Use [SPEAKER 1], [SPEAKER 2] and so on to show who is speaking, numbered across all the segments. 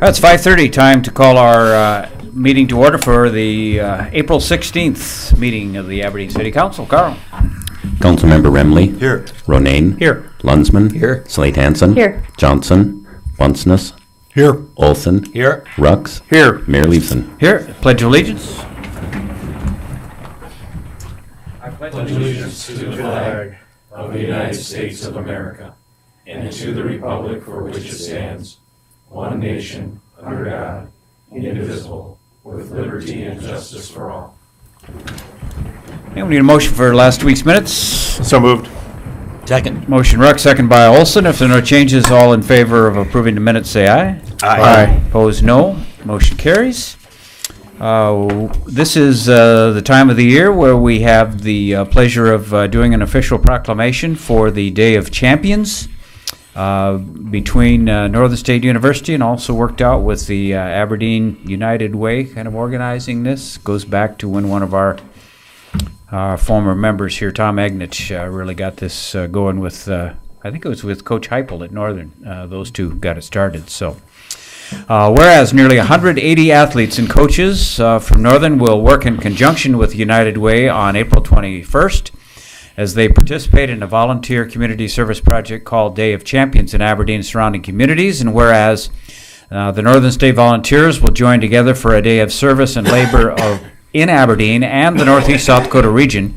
[SPEAKER 1] It's 5:30, time to call our meeting to order for the April 16th meeting of the Aberdeen City Council. Carl.
[SPEAKER 2] Councilmember Remley.
[SPEAKER 3] Here.
[SPEAKER 2] Ronayne.
[SPEAKER 1] Here.
[SPEAKER 2] Lunsman.
[SPEAKER 3] Here.
[SPEAKER 2] Slate Hansen.
[SPEAKER 4] Here.
[SPEAKER 2] Johnson. Bunceness.
[SPEAKER 3] Here.
[SPEAKER 2] Olson.
[SPEAKER 3] Here.
[SPEAKER 2] Rux.
[SPEAKER 1] Here.
[SPEAKER 2] Mayor Leibson.
[SPEAKER 1] Here. Pledge of allegiance.
[SPEAKER 5] I pledge allegiance to the flag of the United States of America and to the republic for which it stands, one nation, under God, indivisible, with liberty and justice for all.
[SPEAKER 1] And we need a motion for last week's minutes.
[SPEAKER 3] So moved. Second.
[SPEAKER 1] Motion Ruck, second by Olson. If there are no changes, all in favor of approving the minutes, say aye.
[SPEAKER 3] Aye.
[SPEAKER 1] Opposed, no. Motion carries. This is the time of the year where we have the pleasure of doing an official proclamation for the Day of Champions between Northern State University, and also worked out with the Aberdeen United Way kind of organizing this. Goes back to when one of our former members here, Tom Agnich, really got this going with, I think it was with Coach Heupel at Northern. Those two got it started. So, whereas nearly 180 athletes and coaches from Northern will work in conjunction with United Way on April 21st as they participate in a volunteer community service project called Day of Champions in Aberdeen and surrounding communities, and whereas the Northern State Volunteers will join together for a day of service and labor in Aberdeen and the Northeast South Dakota region,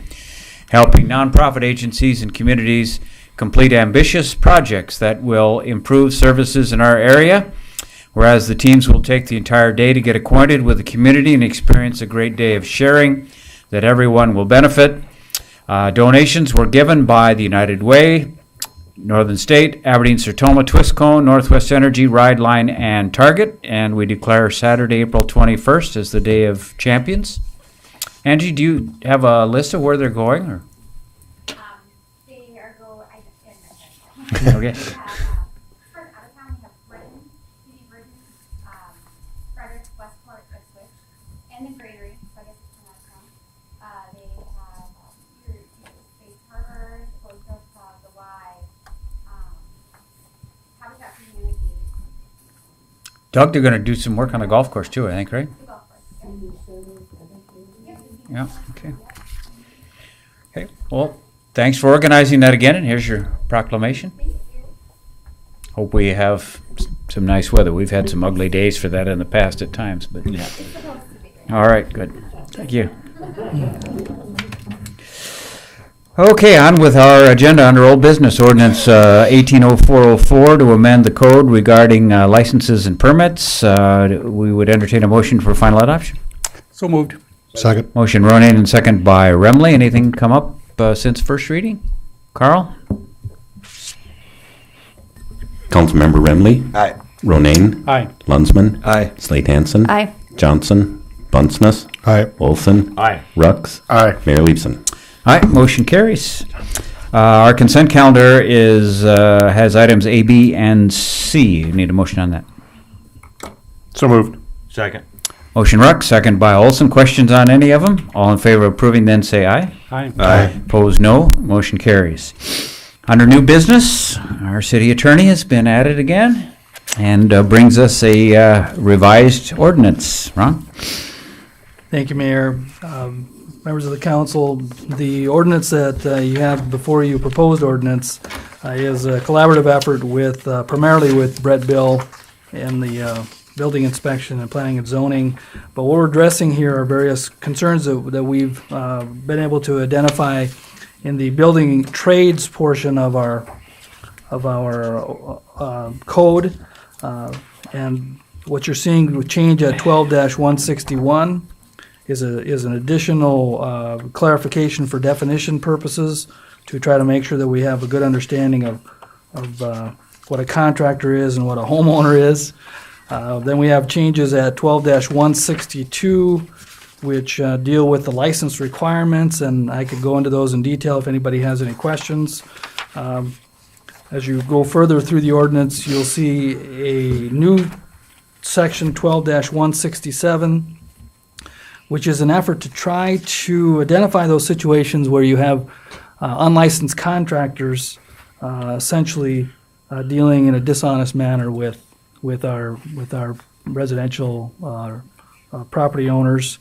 [SPEAKER 1] helping nonprofit agencies and communities complete ambitious projects that will improve services in our area, whereas the teams will take the entire day to get acquainted with the community and experience a great day of sharing that everyone will benefit. Donations were given by the United Way, Northern State, Aberdeen Sertoma, Twistcone, Northwest Energy, Ride Line, and Target, and we declare Saturday, April 21st as the Day of Champions. Angie, do you have a list of where they're going? Or?
[SPEAKER 4] They are I just didn't mention.
[SPEAKER 1] Okay.
[SPEAKER 4] Out of town, we have Britain, City Britain, Frederick, Westport, Ipswich, and the Greatery, so I guess it's from out of town. They have Space Harbor, Coastal Club, the Y, Habitat for Humanity.
[SPEAKER 1] Doug, they're going to do some work on the golf course too, I think, right?
[SPEAKER 4] The golf course.
[SPEAKER 1] Yeah, okay. Okay, well, thanks for organizing that again, and here's your proclamation. Hope we have some nice weather. We've had some ugly days for that in the past at times, but yeah. All right, good. Thank you. Okay, on with our agenda under old business, ordinance 180404 to amend the code regarding licenses and permits. We would entertain a motion for final adoption.
[SPEAKER 3] So moved.
[SPEAKER 6] Second.
[SPEAKER 1] Motion Ronan and second by Remley. Anything come up since first reading? Carl?
[SPEAKER 2] Councilmember Remley.
[SPEAKER 3] Aye.
[SPEAKER 2] Ronayne.
[SPEAKER 3] Aye.
[SPEAKER 2] Lunsman.
[SPEAKER 3] Aye.
[SPEAKER 2] Slate Hansen.
[SPEAKER 4] Aye.
[SPEAKER 2] Johnson. Bunceness.
[SPEAKER 6] Aye.
[SPEAKER 2] Olson.
[SPEAKER 3] Aye.
[SPEAKER 2] Rux.
[SPEAKER 6] Aye.
[SPEAKER 2] Mayor Leibson.
[SPEAKER 1] Aye, motion carries. Our consent calendar has items A, B, and C. Need a motion on that.
[SPEAKER 3] So moved. Second.
[SPEAKER 1] Motion Ruck, second by Olson. Questions on any of them? All in favor of approving, then say aye.
[SPEAKER 3] Aye.
[SPEAKER 6] Aye.
[SPEAKER 1] Opposed, no. Motion carries. Under new business, our city attorney has been added again and brings us a revised ordinance. Ron?
[SPEAKER 7] Thank you, Mayor. Members of the council, the ordinance that you have before you, proposed ordinance, is a collaborative effort with primarily with Brett Bill and the building inspection and planning and zoning. But what we're addressing here are various concerns that we've been able to identify in the building trades portion of our code. And what you're seeing with change at 12-161 is an additional clarification for definition purposes to try to make sure that we have a good understanding of what a contractor is and what a homeowner is. Then we have changes at 12-162, which deal with the license requirements, and I could go into those in detail if anybody has any questions. As you go further through the ordinance, you'll see a new section 12-167, which is an effort to try to identify those situations where you have unlicensed contractors essentially dealing in a dishonest manner with our residential property owners.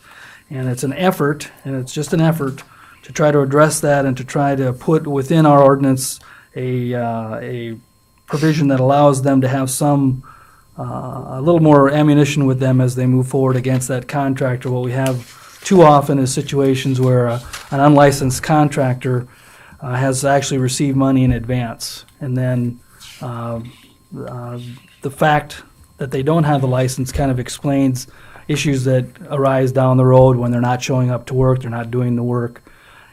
[SPEAKER 7] And it's an effort, and it's just an effort to try to address that and to try to put within our ordinance a provision that allows them to have some a little more ammunition with them as they move forward against that contractor. What we have too often is situations where an unlicensed contractor has actually received money in advance, and then the fact that they don't have the license kind of explains issues that arise down the road when they're not showing up to work, they're not doing the work.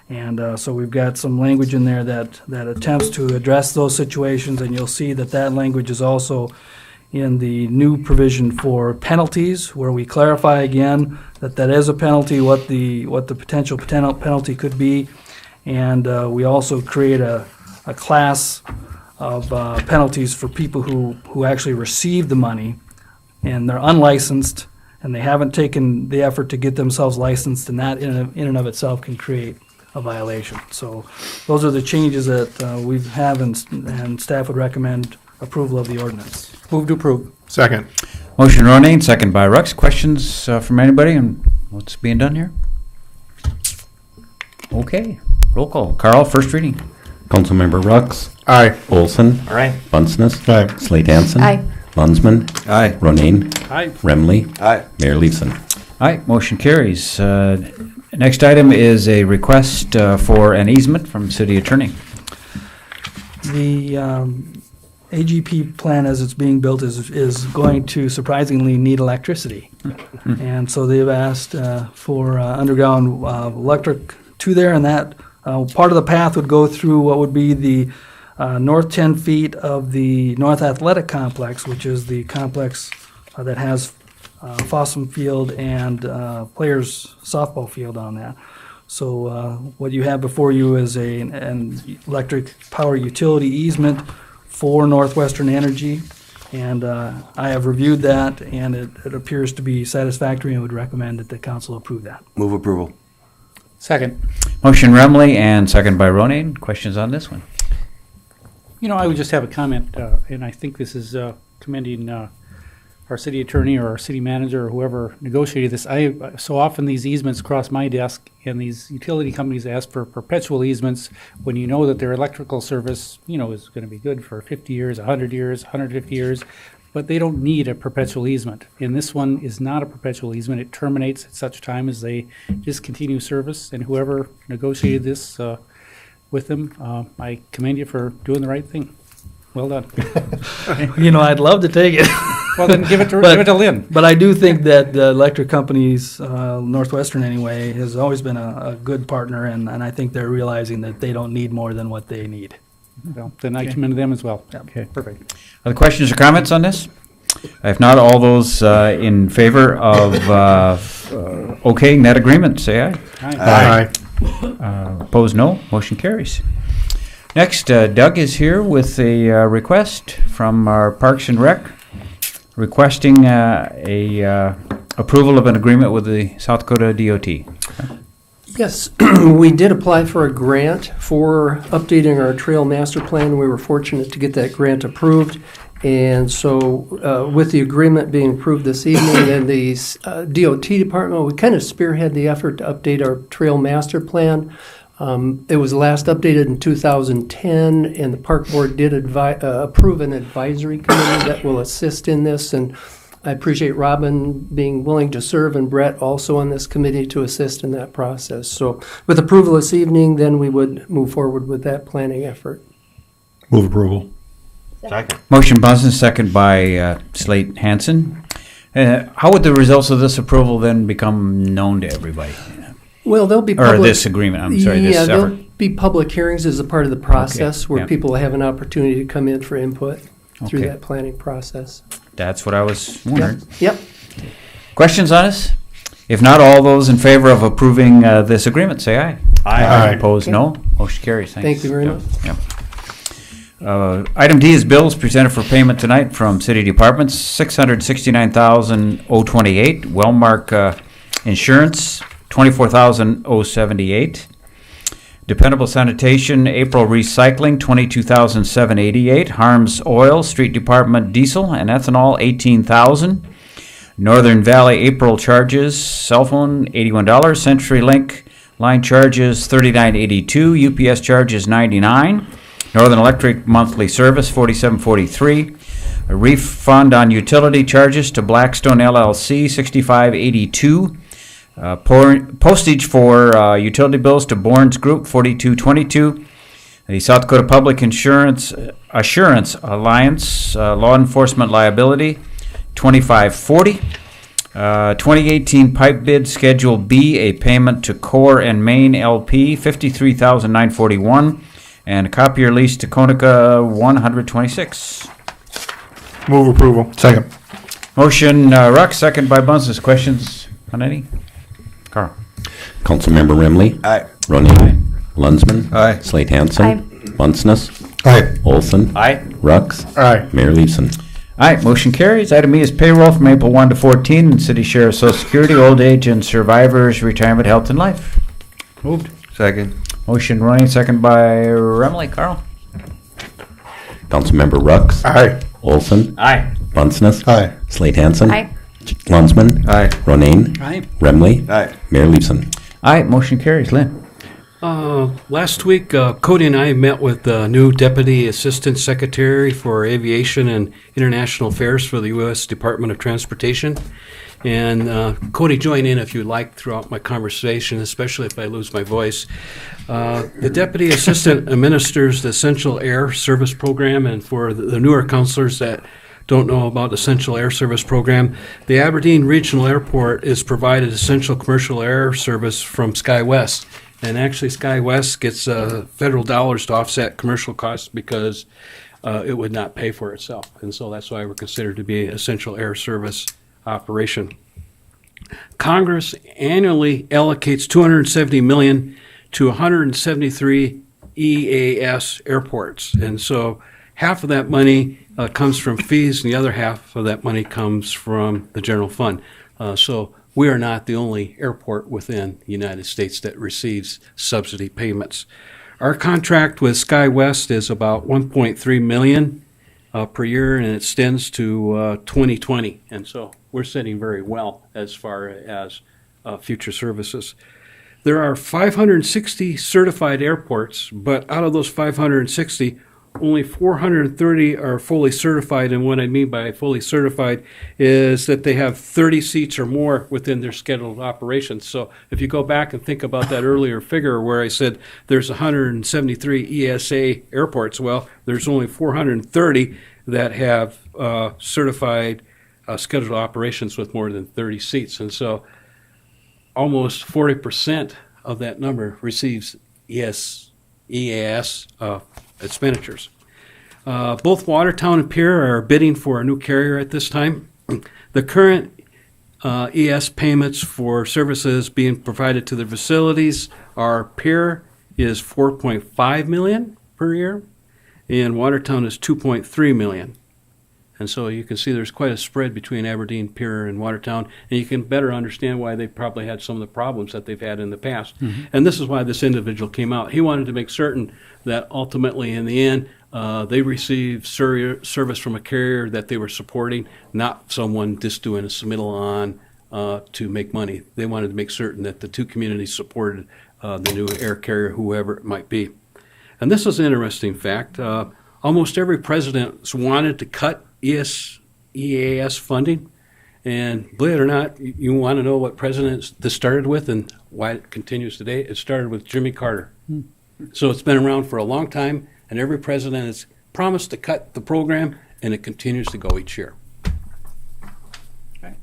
[SPEAKER 7] And so we've got some language in there that attempts to address those situations, and you'll see that language is also in the new provision for penalties, where we clarify again that is a penalty, what the potential penalty could be, and we also create a class of penalties for people who actually receive the money and they're unlicensed and they haven't taken the effort to get themselves licensed, and that in and of itself can create a violation. So those are the changes that we have, and staff would recommend approval of the ordinance.
[SPEAKER 3] Move to approve. Second.
[SPEAKER 1] Motion Ronayne, second by Rux. Questions from anybody on what's being done here? Okay, roll call. Carl, first reading.
[SPEAKER 2] Councilmember Rux.
[SPEAKER 3] Aye.
[SPEAKER 2] Olson.
[SPEAKER 3] Aye.
[SPEAKER 2] Bunceness.
[SPEAKER 3] Aye.
[SPEAKER 2] Slate Hansen.
[SPEAKER 6] Aye.
[SPEAKER 2] Lunsman.
[SPEAKER 1] Aye.
[SPEAKER 2] Ronayne.
[SPEAKER 3] Aye.
[SPEAKER 2] Remley.
[SPEAKER 3] Aye.
[SPEAKER 2] Mayor Leeson.
[SPEAKER 1] Aye, motion carries. Next item is a request for an easement from city attorney.
[SPEAKER 7] The AGP plan as it's being built is going to surprisingly need electricity. And so they've asked for underground electric to there, and that part of the path would go through what would be the north 10 feet of the North Athletic Complex, which is the complex that has Fossum Field and Players Softball Field on that. So what you have before you is an electric power utility easement for Northwestern Energy, and I have reviewed that, and it appears to be satisfactory, and would recommend that the council approve that.
[SPEAKER 3] Move approval.
[SPEAKER 8] Second.
[SPEAKER 1] Motion Remley and second by Ronayne. Questions on this one?
[SPEAKER 8] You know, I would just have a comment, and I think this is commending our city attorney or our city manager or whoever negotiated this. So often these easements cross my desk, and these utility companies ask for perpetual easements when you know that their electrical service, is going to be good for 50 years, 100 years, 150 years, but they don't need a perpetual easement. And this one is not a perpetual easement. It terminates at such time as they discontinue service, and whoever negotiated this with them, I commend you for doing the right thing. Well done.
[SPEAKER 7] I'd love to take it.
[SPEAKER 8] Well, then give it to Lynn.
[SPEAKER 7] But I do think that the electric companies, Northwestern anyway, has always been a good partner, and I think they're realizing that they don't need more than what they need.
[SPEAKER 8] Well, then I commend them as well.
[SPEAKER 7] Yep.
[SPEAKER 1] Okay.
[SPEAKER 8] Perfect.
[SPEAKER 1] Other questions or comments on this? If not, all those in favor of okaying that agreement, say aye.
[SPEAKER 3] Aye.
[SPEAKER 1] Opposed, no. Motion carries. Next, Doug is here with a request from our Parks and Rec, requesting approval of an agreement with the South Dakota DOT.
[SPEAKER 9] Yes, we did apply for a grant for updating our trail master plan. We were fortunate to get that grant approved. And so with the agreement being approved this evening, and the DOT department, we kind of spearhead the effort to update our trail master plan. It was last updated in 2010, and the park board did approve an advisory committee that will assist in this. And I appreciate Robin being willing to serve, and Brett also on this committee to assist in that process. So with approval this evening, then we would move forward with that planning effort.
[SPEAKER 3] Move approval. Second.
[SPEAKER 1] Motion Bunsen, second by Slate Hansen. How would the results of this approval then become known to everybody?
[SPEAKER 9] Well, there'll be
[SPEAKER 1] Or this agreement, I'm sorry, this
[SPEAKER 9] there'll
[SPEAKER 1] effort.
[SPEAKER 9] be public hearings as a part of the process,
[SPEAKER 1] Okay,
[SPEAKER 9] where
[SPEAKER 1] yeah.
[SPEAKER 9] people have an opportunity to come in for input through
[SPEAKER 1] Okay.
[SPEAKER 9] that planning process.
[SPEAKER 1] That's what I was wondering.
[SPEAKER 9] Yep.
[SPEAKER 1] Questions on this? If not, all those in favor of approving this agreement, say aye.
[SPEAKER 3] Aye.
[SPEAKER 1] Opposed,
[SPEAKER 9] Okay.
[SPEAKER 1] no. Motion carries. Thanks.
[SPEAKER 9] Thank you very much.
[SPEAKER 1] Yep. Item D is bills presented for payment tonight from city departments. $669,028. Wellmark Insurance, $24,078. Dependable Sanitation, April Recycling, $22,788. Harms Oil, Street Department Diesel and Ethanol, $18,000. Northern Valley April charges, cell phone $81, CenturyLink line charges $39.82, UPS charges $99, Northern Electric monthly service $47.43, a refund on utility charges to Blackstone LLC $65.82, postage for utility bills to Bourne's Group $42.22, the South Dakota Public Insurance Assurance Alliance law enforcement liability $25.40. 2018 pipe bid Schedule B, a payment to Core and Main LP $53,941, and a copier lease to Konica $126.
[SPEAKER 3] Move approval. Second.
[SPEAKER 1] Motion Ruck, second by Bunces. Questions on any? Carl.
[SPEAKER 2] Councilmember Remley.
[SPEAKER 3] Aye.
[SPEAKER 2] Ronin. Lunsman.
[SPEAKER 3] Aye.
[SPEAKER 2] Slate Hansen.
[SPEAKER 4] Aye.
[SPEAKER 2] Bunceness.
[SPEAKER 3] Aye.
[SPEAKER 2] Olson.
[SPEAKER 1] Aye.
[SPEAKER 2] Rux.
[SPEAKER 3] Aye.
[SPEAKER 2] Mayor Leeson.
[SPEAKER 1] Aye, motion carries. Item E is payroll from April 1 to 14 and City Share of Social Security, Old Age and Survivors, Retirement, Health, and Life.
[SPEAKER 3] Moved. Second.
[SPEAKER 1] Motion running, second by Remley. Carl?
[SPEAKER 2] Councilmember Rux.
[SPEAKER 3] Aye.
[SPEAKER 2] Olson.
[SPEAKER 1] Aye.
[SPEAKER 2] Bunceness.
[SPEAKER 3] Aye.
[SPEAKER 2] Slate Hansen.
[SPEAKER 4] Aye.
[SPEAKER 2] Lunsman.
[SPEAKER 3] Aye.
[SPEAKER 2] Ronin.
[SPEAKER 8] Aye.
[SPEAKER 2] Remley.
[SPEAKER 3] Aye.
[SPEAKER 2] Mayor Leeson.
[SPEAKER 1] Aye, motion carries. Lynn?
[SPEAKER 6] Last week, Cody and I met with the new Deputy Assistant Secretary for Aviation and International Affairs for the U.S. Department of Transportation. And Cody, join in if you like throughout my conversation, especially if I lose my voice. The Deputy Assistant administers the Essential Air Service Program, and for the newer counselors that don't know about the Essential Air Service Program, the Aberdeen Regional Airport is provided essential commercial air service from SkyWest. And actually, SkyWest gets federal dollars to offset commercial costs because it would not pay for itself. And so that's why we're considered to be an essential air service operation. Congress annually allocates $270 million to 173 EAS airports. And so half of that money comes from fees, and the other half of that money comes from the general fund. So we are not the only airport within the United States that receives subsidy payments. Our contract with SkyWest is about $1.3 million per year, and it extends to 2020. And so we're sitting very well as far as future services. There are 560 certified airports, but out of those 560, only 430 are fully certified, and what I mean by fully certified is that they have 30 seats or more within their scheduled operations. So if you go back and think about that earlier figure where I said there's 173 ESA airports, well, there's only 430 that have certified scheduled operations with more than 30 seats. And so almost 40% of that number receives EAS expenditures. Both Watertown and Pierre are bidding for a new carrier at this time. The current ES payments for services being provided to the facilities are Pierre is $4.5 million per year, and Watertown is $2.3 million. And so you can see there's quite a spread between Aberdeen, Pierre, and Watertown, and you can better understand why they probably had some of the problems that they've had in the past. Mm-hmm. And this is why this individual came out. He wanted to make certain that ultimately, in the end, they received service from a carrier that they were supporting, not someone just doing a submittal on to make money. They wanted to make certain that the two communities supported the new air carrier, whoever it might be. And this is an interesting fact. Almost every president wanted to cut EAS funding, and believe it or not, you want to know what president this started with and why it continues today? It started with Jimmy Carter. So it's been around for a long time, and every president has promised to cut the program, and it continues to go each year. Okay.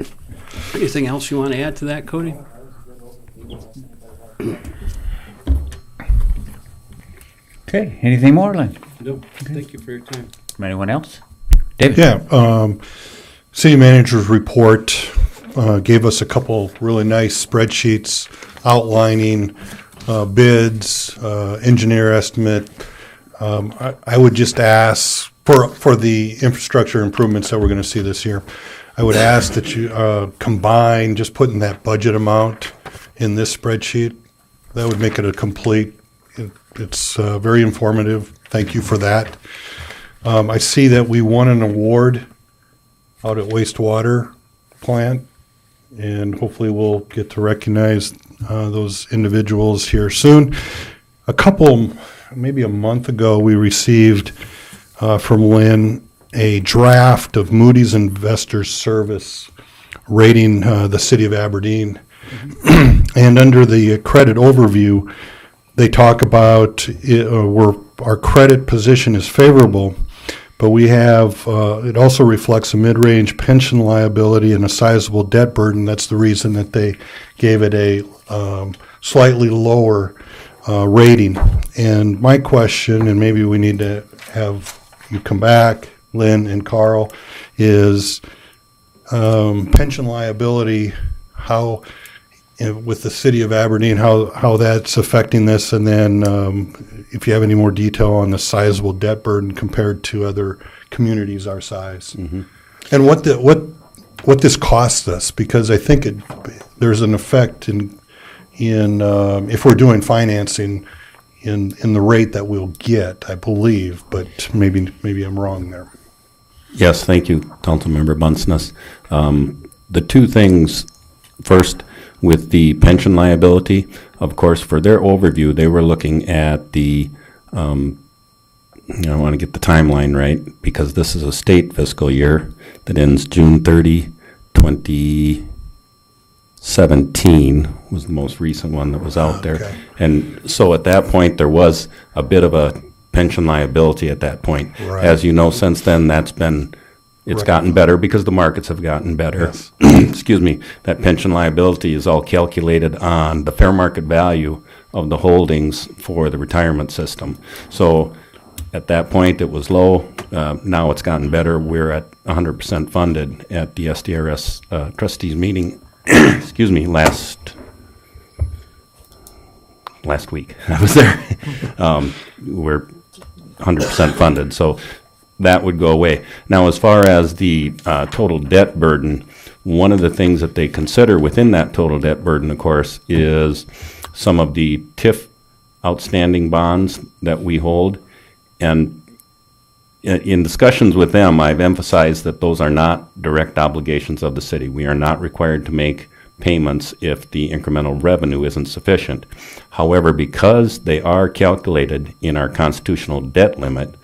[SPEAKER 6] Anything else you want to add to that, Cody?
[SPEAKER 1] Okay, anything more, Lynn?
[SPEAKER 6] No. Okay. Thank you for your time.
[SPEAKER 1] Anyone else? David?
[SPEAKER 3] Yeah, city manager's report gave us a couple really nice spreadsheets outlining bids, engineer estimate. I would just ask for the infrastructure improvements that we're going to see this year. I would ask that you combine just putting that budget amount in this spreadsheet. That would make it a complete. It's very informative. Thank you for that. I see that we won an award out at wastewater plant, and hopefully we'll get to recognize those individuals here soon. Maybe a month ago, we received from Lynn a draft of Moody's Investors Service rating the city of Aberdeen. And under the credit overview, they talk about where our credit position is favorable, but we have, it also reflects a mid-range pension liability and a sizable debt burden. That's the reason that they gave it a slightly lower rating. And my question, and maybe we need to have you come back, Lynn and Carl, is pension liability, how, with the city of Aberdeen, how that's affecting this, and then if you have any more detail on the sizable debt burden compared to other communities our size, and what this costs us, because I think there's an effect in if we're doing financing in the rate that we'll get, I believe, but maybe I'm wrong there.
[SPEAKER 2] Yes, thank you, Councilmember Bunceness. The two things, first, with the pension liability, of course, for their overview, they were looking at the, I want to get the timeline right, because this is a state fiscal year that ends June 30, 2017 was the most recent one that was out there.
[SPEAKER 3] Okay.
[SPEAKER 2] And so at that point, there was a bit of a pension liability at that point.
[SPEAKER 3] Right.
[SPEAKER 2] As you know, since then, it's gotten better because the markets have gotten better.
[SPEAKER 3] Yes.
[SPEAKER 2] Excuse me. That pension liability is all calculated on the fair market value of the holdings for the retirement system. So at that point, it was low. Now it's gotten better. We're at 100% funded at the SDRS trustees meeting. Excuse me, last week I was there. We're 100% funded, so that would go away. Now, as far as the total debt burden, one of the things that they consider within that total debt burden, of course, is some of the TIF outstanding bonds that we hold. And in discussions with them, I've emphasized that those are not direct obligations of the city. We are not required to make payments if the incremental revenue isn't sufficient. However, because they are calculated in our constitutional debt limit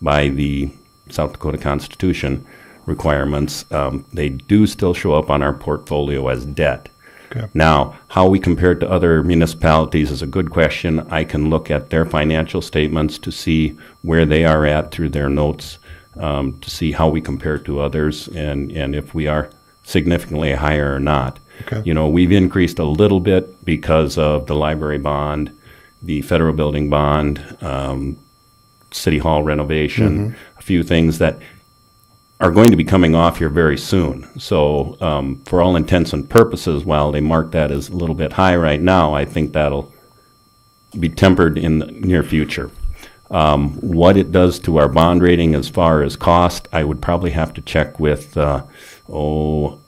[SPEAKER 2] by the South Dakota Constitution requirements, they do still show up on our portfolio as debt.
[SPEAKER 3] Okay.
[SPEAKER 2] Now, how we compare to other municipalities is a good question. I can look at their financial statements to see where they are at through their notes, to see how we compare to others and if we are significantly higher or not.
[SPEAKER 3] Okay.
[SPEAKER 2] You know, we've increased a little bit because of the library bond, the federal building bond, city hall renovation, a few things that are going to be coming off here very soon. So for all intents and purposes, while they mark that as a little bit high right now, I think that'll be tempered in the near future. What it does to our bond rating as far as cost, I would probably have to check with, let's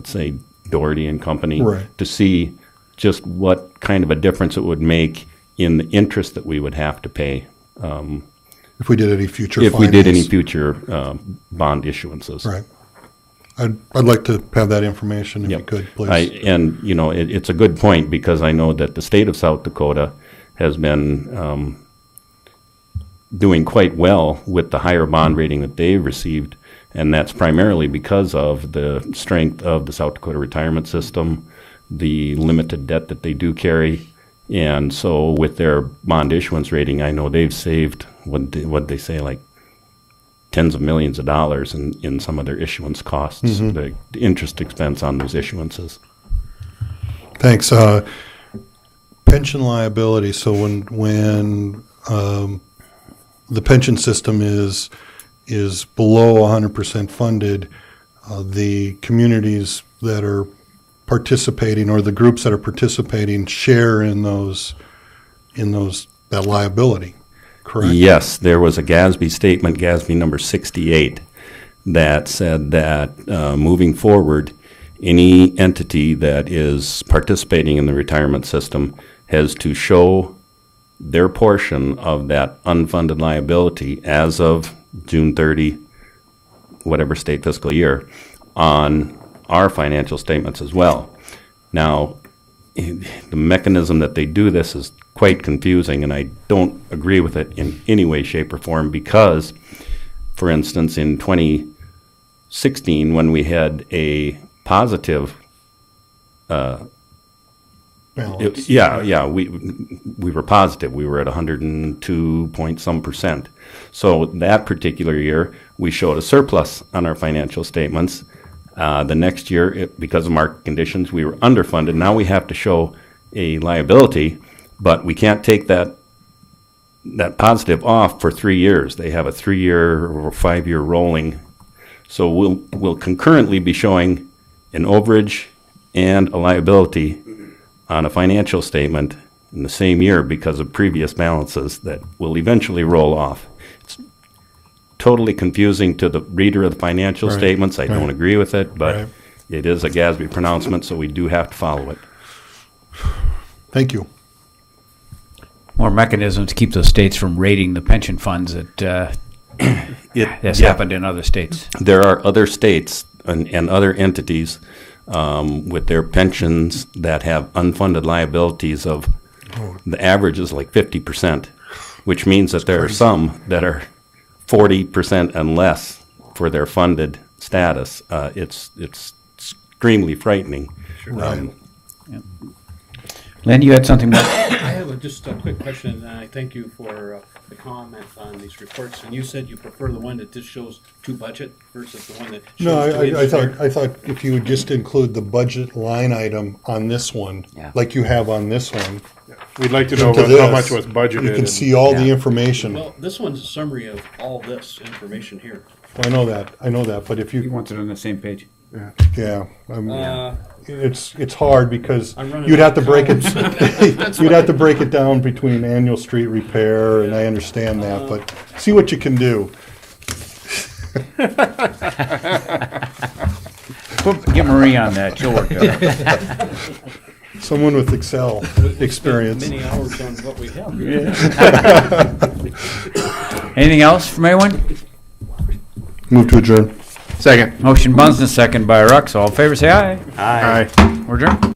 [SPEAKER 2] say Doherty and Company,
[SPEAKER 3] Right.
[SPEAKER 2] to see just what kind of a difference it would make in the interest that we would have to pay
[SPEAKER 3] If we did any future
[SPEAKER 2] if we did any
[SPEAKER 3] finance.
[SPEAKER 2] future bond issuances.
[SPEAKER 3] Right. I'd like to have that information if you
[SPEAKER 2] Yep.
[SPEAKER 3] could, please.
[SPEAKER 2] And, you know, it's a good point because I know that the state of South Dakota has been doing quite well with the higher bond rating that they've received, and that's primarily because of the strength of the South Dakota retirement system, the limited debt that they do carry, and so with their bond issuance rating, I know they've saved, what they say, like tens of millions of dollars in some of their issuance costs, the interest expense on those issuances.
[SPEAKER 3] Thanks. Pension liability, so when the pension system is below 100% funded, the communities that are participating or the groups that are participating share in that liability, correct?
[SPEAKER 2] Yes, there was a GASB statement, GASB number 68, that said that moving forward, any entity that is participating in the retirement system has to show their portion of that unfunded liability as of June 30, whatever state fiscal year, on our financial statements as well. Now, the mechanism that they do this is quite confusing, and I don't agree with it in any way, shape, or form because, for instance, in 2016, when we had a positive
[SPEAKER 3] Balance.
[SPEAKER 2] we were positive. We were at 102 point some percent. So that particular year, we showed a surplus on our financial statements. The next year, because of market conditions, we were underfunded. Now we have to show a liability, but we can't take that positive off for 3 years. They have a 3-year or 5-year rolling. So we'll concurrently be showing an overage and a liability on a financial statement in the same year because of previous balances that will eventually roll off. It's totally confusing to the reader of the financial
[SPEAKER 3] Right,
[SPEAKER 2] statements. I don't
[SPEAKER 3] right.
[SPEAKER 2] agree with it, but
[SPEAKER 3] Right.
[SPEAKER 2] it is a GASB pronouncement, so we do have to follow it.
[SPEAKER 3] Thank you.
[SPEAKER 1] More mechanisms to keep those states from raiding the pension funds that has
[SPEAKER 2] Yeah.
[SPEAKER 1] happened in other states.
[SPEAKER 2] There are other states and other entities with their pensions that have unfunded liabilities of, the average is like 50%, which means that there are some that are 40% and less for their funded status. It's extremely frightening.
[SPEAKER 1] Len, you had something more?
[SPEAKER 6] I have just a quick question, and I thank you for the comment on these reports. And you said you prefer the one that just shows to budget versus the one that shows
[SPEAKER 3] No,
[SPEAKER 6] to
[SPEAKER 3] I
[SPEAKER 6] engineer.
[SPEAKER 3] thought if you would just include the budget line item on this one, like you have on this one.
[SPEAKER 10] We'd like to know
[SPEAKER 3] into
[SPEAKER 10] how
[SPEAKER 3] this,
[SPEAKER 10] much was budgeted.
[SPEAKER 3] You can
[SPEAKER 10] and-
[SPEAKER 3] see all the information.
[SPEAKER 6] Well, this one's a summary of all this information here.
[SPEAKER 3] I know that, but if
[SPEAKER 1] He
[SPEAKER 3] you,
[SPEAKER 1] wants it on the same page.
[SPEAKER 3] yeah,
[SPEAKER 6] Uh,
[SPEAKER 3] it's hard because
[SPEAKER 6] I'm running
[SPEAKER 3] you'd have
[SPEAKER 6] out
[SPEAKER 3] to
[SPEAKER 6] of
[SPEAKER 3] break it,
[SPEAKER 6] comments.
[SPEAKER 3] you'd have to break it down between annual street repair, and I understand that, but see what you can do.
[SPEAKER 1] Get Marie on that, she'll work it out.
[SPEAKER 3] Someone with Excel experience.
[SPEAKER 6] Many hours on what we have.
[SPEAKER 1] Anything else from anyone?
[SPEAKER 3] Move to adjourn.
[SPEAKER 10] Second.
[SPEAKER 1] Motion Bunsen, second by Rux. All in favor, say aye.
[SPEAKER 10] Aye.
[SPEAKER 1] We're adjourned.